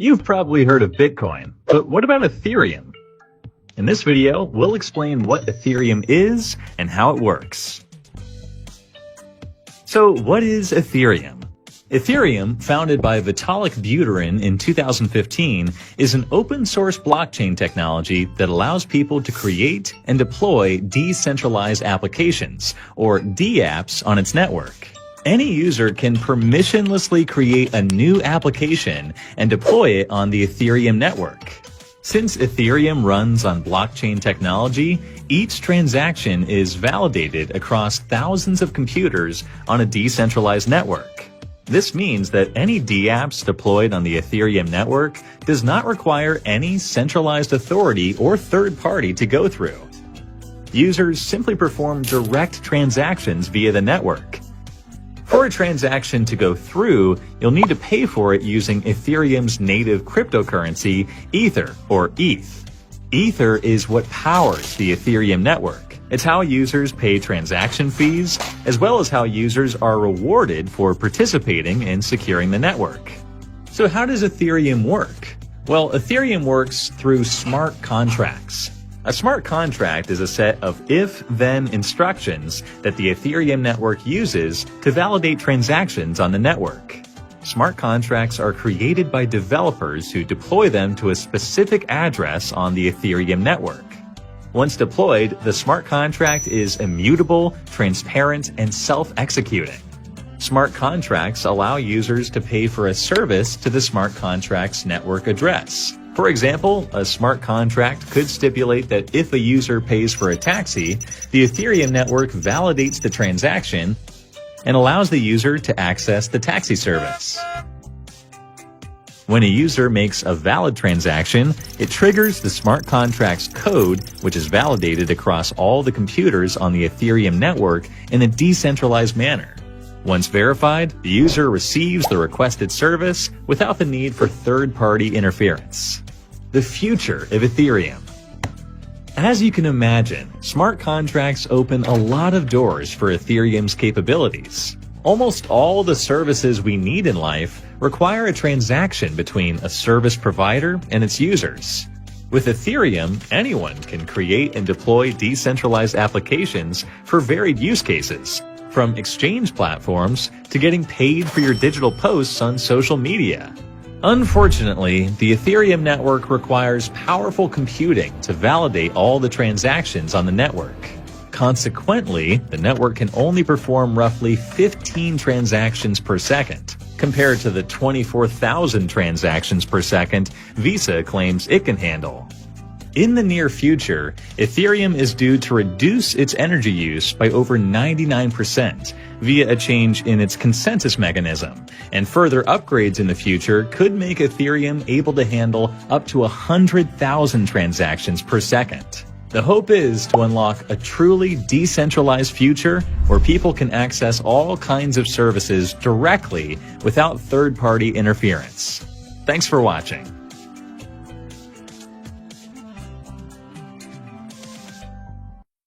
You've probably heard of Bitcoin, but what about Ethereum? In this video, we'll explain what Ethereum is and how it works. So what is Ethereum? Ethereum, founded by Vitalik Buterin in 2015, is an open-source blockchain technology that allows people to create and deploy decentralized applications, or dApps, on its network. Any user can permissionlessly create a new application and deploy it on the Ethereum network. Since Ethereum runs on blockchain technology, each transaction is validated across thousands of computers on a decentralized network. This means that any dApps deployed on the Ethereum network does not require any centralized authority or third party to go through. Users simply perform direct transactions via the network. For a transaction to go through, you'll need to pay for it using Ethereum's native cryptocurrency, Ether, or ETH. Ether is what powers the Ethereum network. It's how users pay transaction fees, as well as how users are rewarded for participating in securing the network. So how does Ethereum work? Well, Ethereum works through smart contracts. A smart contract is a set of if-then instructions that the Ethereum network uses to validate transactions on the network. Smart contracts are created by developers who deploy them to a specific address on the Ethereum network. Once deployed, the smart contract is immutable, transparent, and self-executing. Smart contracts allow users to pay for a service to the smart contract's network address. For example, a smart contract could stipulate that if a user pays for a taxi, the Ethereum network validates the transaction and allows the user to access the taxi service. When a user makes a valid transaction, it triggers the smart contract's code, which is validated across all the computers on the Ethereum network in a decentralized manner. Once verified, the user receives the requested service without the need for third-party interference. The future of Ethereum. As you can imagine, smart contracts open a lot of doors for Ethereum's capabilities. Almost all the services we need in life require a transaction between a service provider and its users. With Ethereum, anyone can create and deploy decentralized applications for varied use cases, from exchange platforms to getting paid for your digital posts on social media. Unfortunately, the Ethereum network requires powerful computing to validate all the transactions on the network. Consequently, the network can only perform roughly 15 transactions per second, compared to the 24,000 transactions per second Visa claims it can handle. In the near future, Ethereum is due to reduce its energy use by over 99% via a change in its consensus mechanism, and further upgrades in the future could make Ethereum able to handle up to 100,000 transactions per second. The hope is to unlock a truly decentralized future where people can access all kinds of services directly without third-party interference. Thanks for watching.